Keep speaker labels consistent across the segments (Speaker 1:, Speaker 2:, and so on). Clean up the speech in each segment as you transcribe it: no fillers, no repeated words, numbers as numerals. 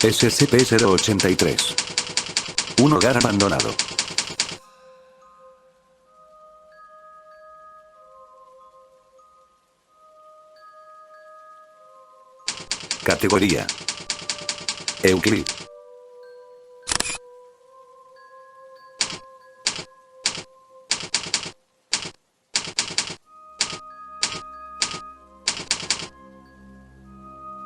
Speaker 1: SCP-083. Un hogar abandonado. Categoría: Euclid.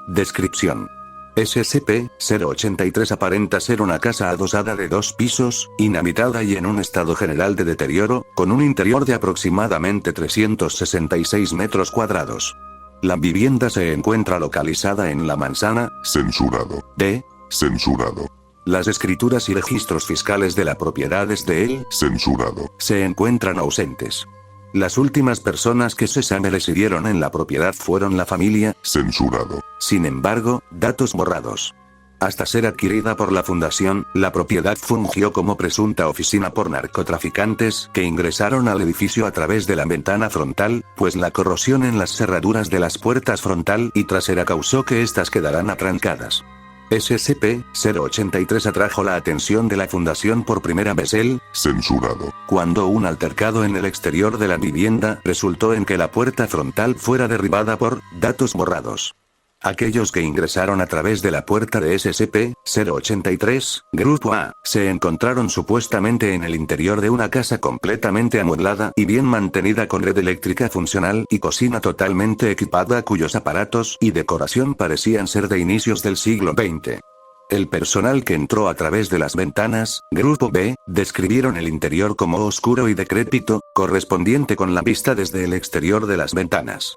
Speaker 1: Descripción: SCP-083 aparenta ser una casa adosada de 2 pisos, inhabitada y en un estado general de deterioro, con un interior de aproximadamente 366 metros cuadrados. La vivienda se encuentra localizada en la manzana
Speaker 2: Censurado.
Speaker 1: D.
Speaker 2: Censurado.
Speaker 1: Las escrituras y registros fiscales de la propiedad de él
Speaker 2: Censurado.
Speaker 1: se encuentran ausentes. Las últimas personas que se sabe residieron en la propiedad fueron la familia.
Speaker 2: Censurado.
Speaker 1: Sin embargo, datos borrados. Hasta ser adquirida por la fundación, la propiedad fungió como presunta oficina por narcotraficantes que ingresaron al edificio a través de la ventana frontal, pues la corrosión en las cerraduras de las puertas frontal y trasera causó que éstas quedaran atrancadas. SCP-083 atrajo la atención de la fundación por primera vez
Speaker 2: Censurado.
Speaker 1: cuando un altercado en el exterior de la vivienda resultó en que la puerta frontal fuera derribada por datos borrados. Aquellos que ingresaron a través de la puerta de SCP-083, Grupo A, se encontraron supuestamente en el interior de una casa completamente amueblada y bien mantenida con red eléctrica funcional y cocina totalmente equipada cuyos aparatos y decoración parecían ser de inicios del siglo XX. El personal que entró a través de las ventanas, Grupo B, describieron el interior como oscuro y decrépito, correspondiente con la vista desde el exterior de las ventanas.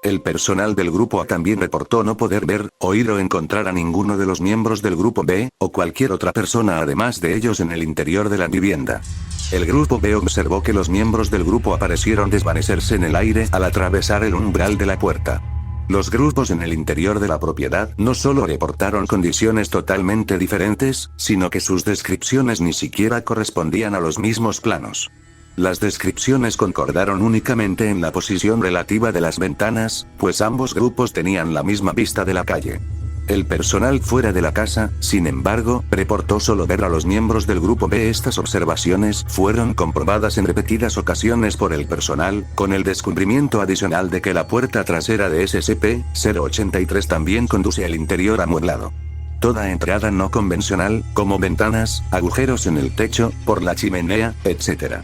Speaker 1: El personal del Grupo A también reportó no poder ver, oír o encontrar a ninguno de los miembros del Grupo B, o cualquier otra persona además de ellos en el interior de la vivienda. El Grupo B observó que los miembros del grupo A parecieron desvanecerse en el aire al atravesar el umbral de la puerta. Los grupos en el interior de la propiedad no solo reportaron condiciones totalmente diferentes, sino que sus descripciones ni siquiera correspondían a los mismos planos. Las descripciones concordaron únicamente en la posición relativa de las ventanas, pues ambos grupos tenían la misma vista de la calle. El personal fuera de la casa, sin embargo, reportó solo ver a los miembros del Grupo B. Estas observaciones fueron comprobadas en repetidas ocasiones por el personal, con el descubrimiento adicional de que la puerta trasera de SCP-083 también conduce al interior amueblado. Toda entrada no convencional, como ventanas, agujeros en el techo, por la chimenea, etc.,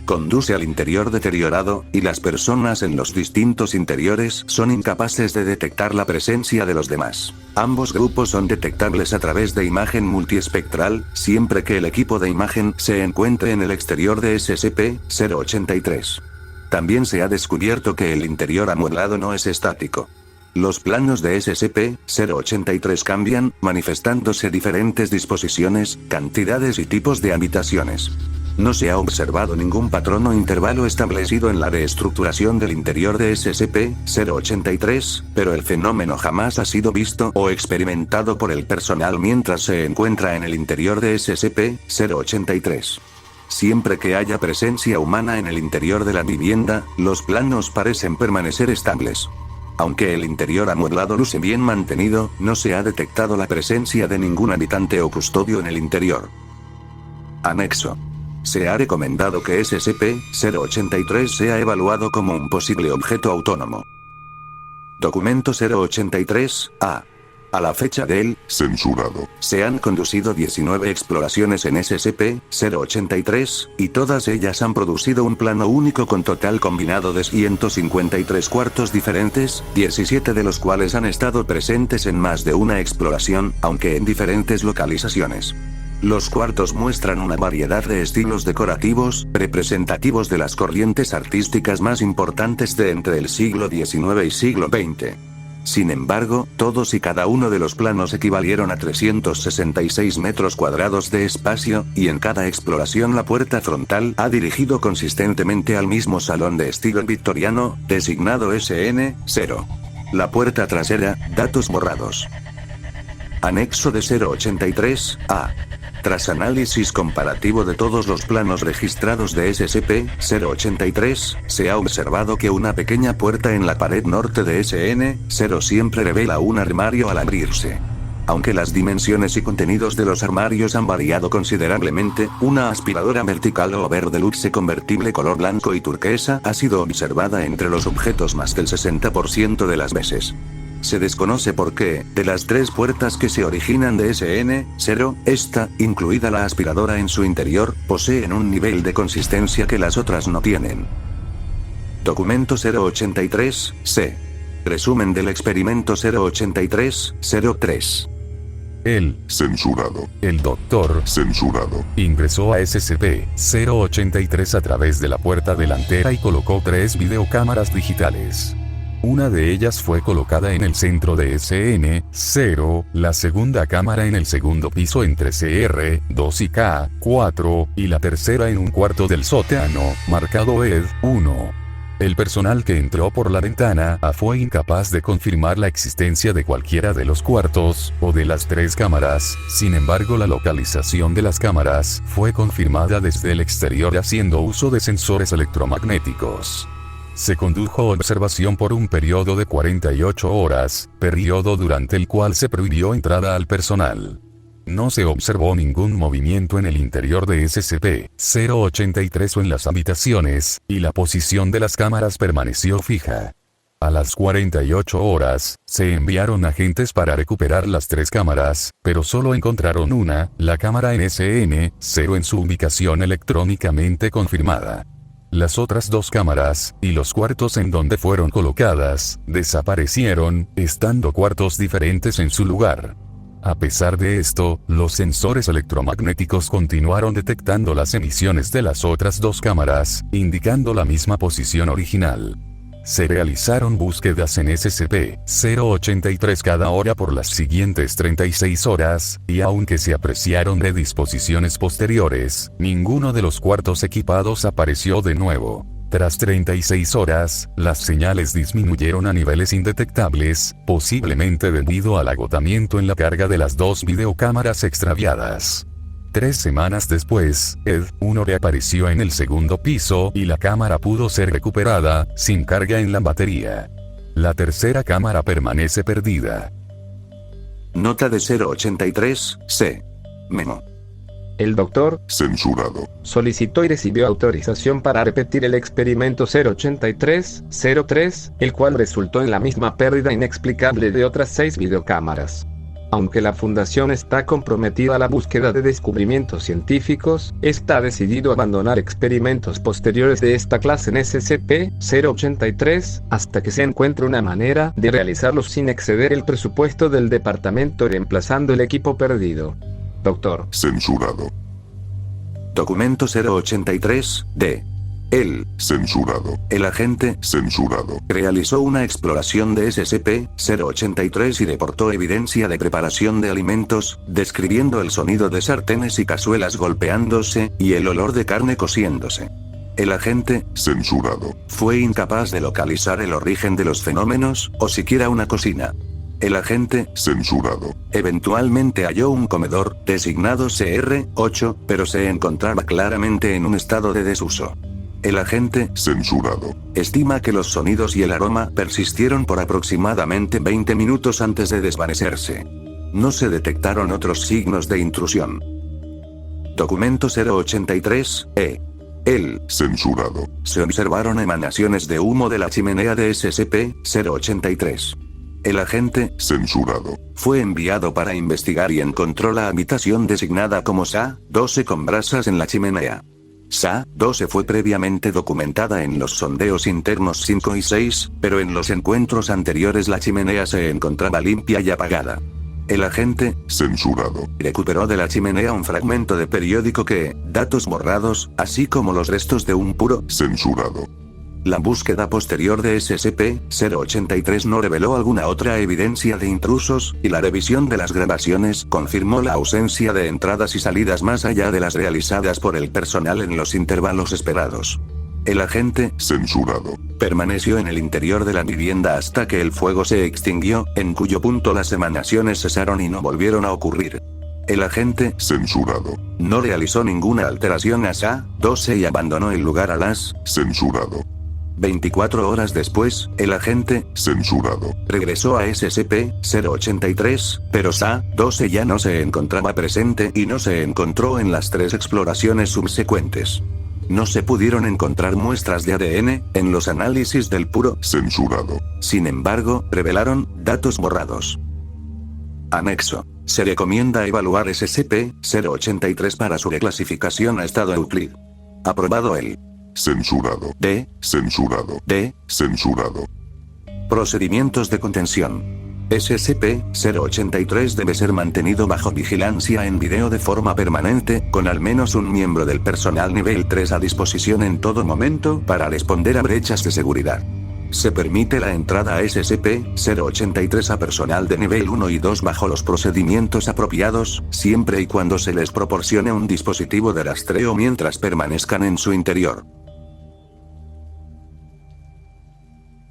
Speaker 1: conduce al interior deteriorado, y las personas en los distintos interiores son incapaces de detectar la presencia de los demás. Ambos grupos son detectables a través de imagen multiespectral, siempre que el equipo de imagen se encuentre en el exterior de SCP-083. También se ha descubierto que el interior amueblado no es estático. Los planos de SCP-083 cambian, manifestándose diferentes disposiciones, cantidades y tipos de habitaciones. No se ha observado ningún patrón o intervalo establecido en la reestructuración del interior de SCP-083, pero el fenómeno jamás ha sido visto o experimentado por el personal mientras se encuentra en el interior de SCP-083. Siempre que haya presencia humana en el interior de la vivienda, los planos parecen permanecer estables. Aunque el interior amueblado luce bien mantenido, no se ha detectado la presencia de ningún habitante o custodio en el interior. Anexo. Se ha recomendado que SCP-083 sea evaluado como un posible objeto autónomo. Documento 083-A. A la fecha del
Speaker 2: Censurado.
Speaker 1: se han conducido 19 exploraciones en SCP-083, y todas ellas han producido un plano único con total combinado de 153 cuartos diferentes, 17 de los cuales han estado presentes en más de una exploración, aunque en diferentes localizaciones. Los cuartos muestran una variedad de estilos decorativos, representativos de las corrientes artísticas más importantes de entre el siglo XIX y siglo XX. Sin embargo, todos y cada uno de los planos equivalieron a 366 metros cuadrados de espacio, y en cada exploración la puerta frontal ha dirigido consistentemente al mismo salón de estilo victoriano, designado SN-0. La puerta trasera, datos borrados. Anexo de 083-A. Tras análisis comparativo de todos los planos registrados de SCP-083, se ha observado que una pequeña puerta en la pared norte de SN-0 siempre revela un armario al abrirse. Aunque las dimensiones y contenidos de los armarios han variado considerablemente, una aspiradora vertical o Overdeluxe convertible color blanco y turquesa ha sido observada entre los objetos más del 60% de las veces. Se desconoce por qué, de las 3 puertas que se originan de SN0, esta, incluida la aspiradora en su interior, poseen un nivel de consistencia que las otras no tienen. Documento 083-C. Resumen del experimento 083-03.
Speaker 2: Censurado.
Speaker 3: El doctor
Speaker 2: Censurado.
Speaker 3: ingresó a SCP-083 a través de la puerta delantera y colocó 3 videocámaras digitales. Una de ellas fue colocada en el centro de SN0, la segunda cámara en el segundo piso entre CR2 y K4, y la tercera en un cuarto del sótano, marcado ED1. El personal que entró por la ventana fue incapaz de confirmar la existencia de cualquiera de los cuartos, o de las 3 cámaras. Sin embargo, la localización de las cámaras fue confirmada desde el exterior haciendo uso de sensores electromagnéticos. Se condujo observación por un periodo de 48 horas, periodo durante el cual se prohibió entrada al personal. No se observó ningún movimiento en el interior de SCP-083 o en las habitaciones, y la posición de las cámaras permaneció fija. A las 48 horas, se enviaron agentes para recuperar las 3 cámaras, pero solo encontraron una, la cámara en SN0 en su ubicación electrónicamente confirmada. Las otras 2 cámaras, y los cuartos en donde fueron colocadas, desaparecieron, estando cuartos diferentes en su lugar. A pesar de esto, los sensores electromagnéticos continuaron detectando las emisiones de las otras 2 cámaras, indicando la misma posición original. Se realizaron búsquedas en SCP-083 cada hora por las siguientes 36 horas, y aunque se apreciaron redisposiciones posteriores, ninguno de los cuartos equipados apareció de nuevo. Tras 36 horas, las señales disminuyeron a niveles indetectables, posiblemente debido al agotamiento en la carga de las 2 videocámaras extraviadas. 3 semanas después, ED1 reapareció en el segundo piso y la cámara pudo ser recuperada, sin carga en la batería. La tercera cámara permanece perdida.
Speaker 1: Nota de 083-C. Memo.
Speaker 4: El doctor
Speaker 2: Censurado.
Speaker 4: solicitó y recibió autorización para repetir el experimento 083-03, el cual resultó en la misma pérdida inexplicable de otras 6 videocámaras. Aunque la Fundación está comprometida a la búsqueda de descubrimientos científicos, está decidido a abandonar experimentos posteriores de esta clase en SCP-083, hasta que se encuentre una manera de realizarlos sin exceder el presupuesto del departamento reemplazando el equipo perdido. Doctor.
Speaker 2: Censurado.
Speaker 1: Documento 083-D.
Speaker 2: Censurado.
Speaker 1: El agente
Speaker 2: Censurado.
Speaker 1: realizó una exploración de SCP-083 y reportó evidencia de preparación de alimentos, describiendo el sonido de sartenes y cazuelas golpeándose, y el olor de carne cociéndose. El agente
Speaker 2: Censurado.
Speaker 1: fue incapaz de localizar el origen de los fenómenos, o siquiera una cocina. El agente
Speaker 2: Censurado.
Speaker 1: eventualmente halló un comedor, designado CR8, pero se encontraba claramente en un estado de desuso. El agente
Speaker 2: Censurado.
Speaker 1: estima que los sonidos y el aroma persistieron por aproximadamente 20 minutos antes de desvanecerse. No se detectaron otros signos de intrusión. Documento 083-E.
Speaker 2: Censurado.
Speaker 1: Se observaron emanaciones de humo de la chimenea de SCP-083. El agente
Speaker 2: Censurado.
Speaker 1: fue enviado para investigar y encontró la habitación designada como SA-12 con brasas en la chimenea. SA-12 fue previamente documentada en los sondeos internos 5 y 6, pero en los encuentros anteriores la chimenea se encontraba limpia y apagada. El agente
Speaker 2: Censurado.
Speaker 1: recuperó de la chimenea un fragmento de periódico que, datos borrados, así como los restos de un puro.
Speaker 2: Censurado.
Speaker 1: La búsqueda posterior de SCP-083 no reveló alguna otra evidencia de intrusos, y la revisión de las grabaciones confirmó la ausencia de entradas y salidas más allá de las realizadas por el personal en los intervalos esperados. El agente
Speaker 2: Censurado.
Speaker 1: permaneció en el interior de la vivienda hasta que el fuego se extinguió, en cuyo punto las emanaciones cesaron y no volvieron a ocurrir. El agente
Speaker 2: Censurado.
Speaker 1: no realizó ninguna alteración a SA-12 y abandonó el lugar a las.
Speaker 2: Censurado.
Speaker 1: 24 horas después, el agente,
Speaker 2: censurado,
Speaker 1: regresó a SCP-083, pero SA-12 ya no se encontraba presente y no se encontró en las 3 exploraciones subsecuentes. No se pudieron encontrar muestras de ADN en los análisis del puro.
Speaker 2: censurado,
Speaker 1: Sin embargo, revelaron datos borrados. Anexo. Se recomienda evaluar SCP-083 para su reclasificación a estado Euclid. Aprobado el
Speaker 2: censurado,
Speaker 1: D.
Speaker 2: censurado,
Speaker 1: D.
Speaker 2: censurado,
Speaker 1: Procedimientos de contención. SCP-083 debe ser mantenido bajo vigilancia en video de forma permanente, con al menos un miembro del personal nivel 3 a disposición en todo momento para responder a brechas de seguridad. Se permite la entrada a SCP-083 a personal de nivel 1 y 2 bajo los procedimientos apropiados, siempre y cuando se les proporcione un dispositivo de rastreo mientras permanezcan en su interior.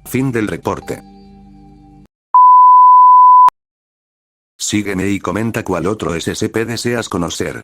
Speaker 1: Fin del reporte. Sígueme y comenta cuál otro SCP deseas conocer.